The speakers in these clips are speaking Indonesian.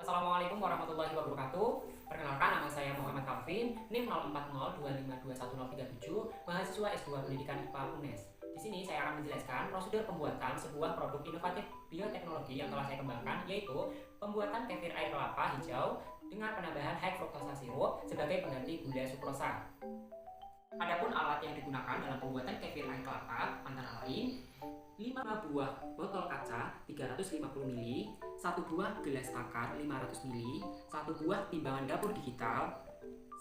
Assalamualaikum warahmatullahi wabarakatuh. Perkenalkan, nama saya Muhammad Calvin, NIM 0402521037, mahasiswa S2 Pendidikan IPA UNES. Di sini saya akan menjelaskan prosedur pembuatan sebuah produk inovatif bioteknologi yang telah saya kembangkan, yaitu pembuatan kefir air kelapa hijau dengan penambahan high fructose sirup sebagai pengganti gula sukrosa. Adapun alat yang digunakan dalam pembuatan kefir air kelapa antara lain 5 buah botol kaca 350 ml, 1 buah gelas takar 500 ml, 1 buah timbangan dapur digital,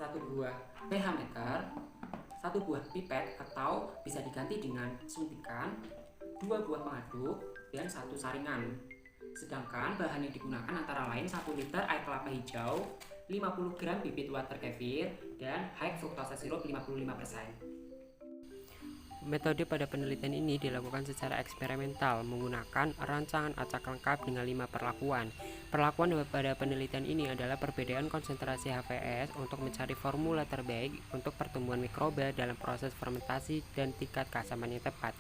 1 buah pH meter, 1 buah pipet atau bisa diganti dengan suntikan, 2 buah pengaduk, dan 1 saringan. Sedangkan bahan yang digunakan antara lain 1 liter air kelapa hijau, 50 gram bibit water kefir, dan high fructose sirup 55%. Metode pada penelitian ini dilakukan secara eksperimental menggunakan rancangan acak lengkap dengan 5 perlakuan. Perlakuan pada penelitian ini adalah perbedaan konsentrasi HVS untuk mencari formula terbaik untuk pertumbuhan mikroba dalam proses fermentasi dan tingkat keasaman yang tepat.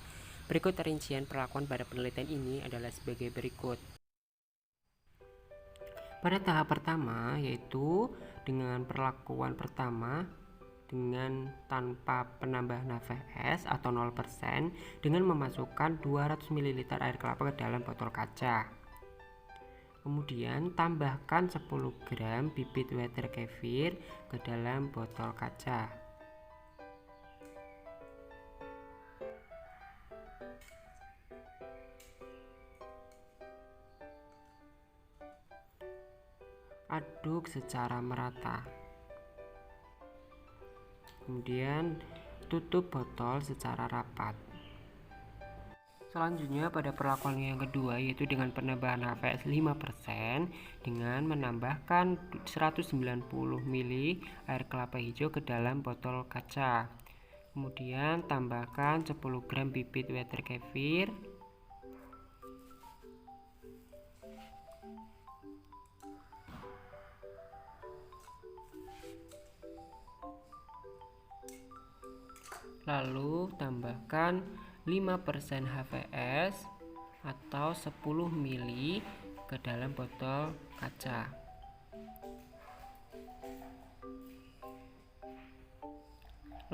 Berikut rincian perlakuan pada penelitian ini adalah sebagai berikut. Pada tahap pertama, yaitu dengan perlakuan pertama dengan tanpa penambahan HVS atau 0% dengan memasukkan 200 ml air kelapa ke dalam botol kaca. Kemudian tambahkan 10 gram bibit water kefir ke dalam botol kaca. Aduk secara merata. Kemudian tutup botol secara rapat. Selanjutnya pada perlakuan yang kedua, yaitu dengan penambahan HVS 5% dengan menambahkan 190 ml air kelapa hijau ke dalam botol kaca. Kemudian tambahkan 10 gram bibit water kefir, lalu tambahkan 5% HVS atau 10 ml ke dalam botol kaca.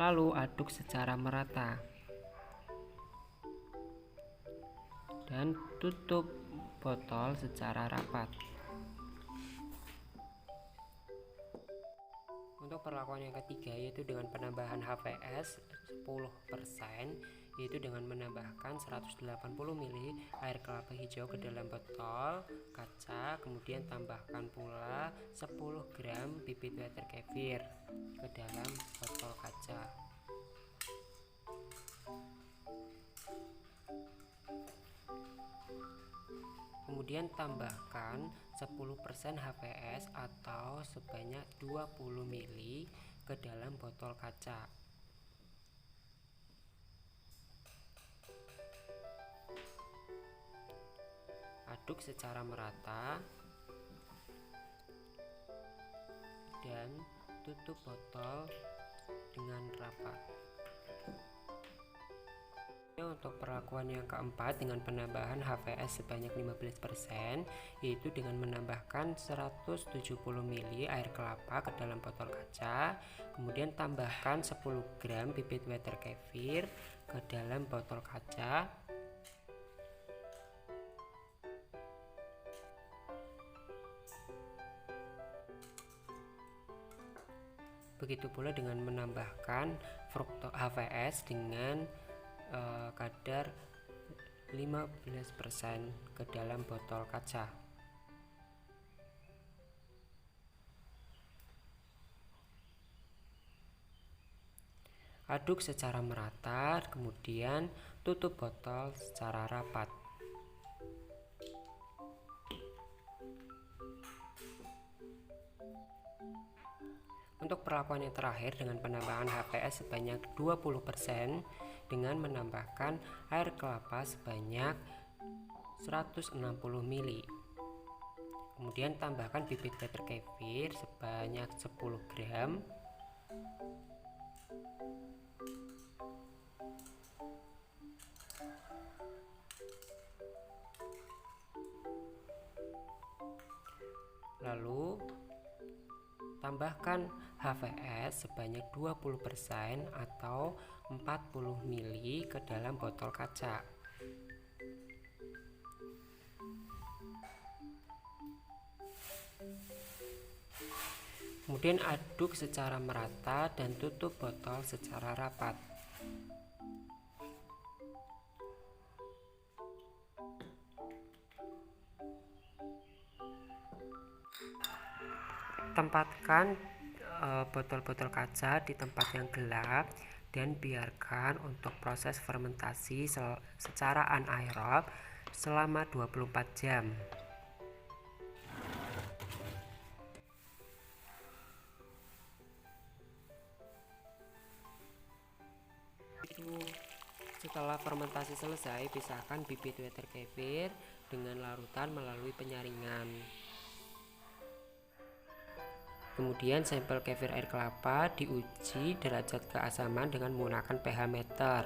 Lalu aduk secara merata dan tutup botol secara rapat. Untuk perlakuan yang ketiga, yaitu dengan penambahan HVS 10%, yaitu dengan menambahkan 180 ml air kelapa hijau ke dalam botol kaca, kemudian tambahkan pula 10 gram bibit water kefir ke dalam botol kaca. Kemudian tambahkan 10% HVS atau sebanyak 20 ml ke dalam botol kaca. Aduk secara merata dan tutup botol dengan rapat. Untuk perlakuan yang keempat dengan penambahan HVS sebanyak 15%, yaitu dengan menambahkan 170 ml air kelapa ke dalam botol kaca, kemudian tambahkan 10 gram bibit water kefir ke dalam botol kaca. Begitu pula dengan menambahkan HVS dengan kadar 15% ke dalam botol kaca. Aduk secara merata, kemudian tutup botol secara rapat. Untuk perlakuan yang terakhir dengan penambahan HVS sebanyak 20% dengan menambahkan air kelapa sebanyak 160 ml. Kemudian tambahkan bibit water kefir sebanyak 10 gram. Lalu tambahkan HVS sebanyak 20% atau 40 ml ke dalam botol kaca. Kemudian aduk secara merata dan tutup botol secara rapat. Tempatkan botol-botol kaca di tempat yang gelap dan biarkan untuk proses fermentasi secara anaerob selama 24 jam. Setelah fermentasi selesai, pisahkan bibit water kefir dengan larutan melalui penyaringan. Kemudian sampel kefir air kelapa diuji derajat keasaman dengan menggunakan pH meter.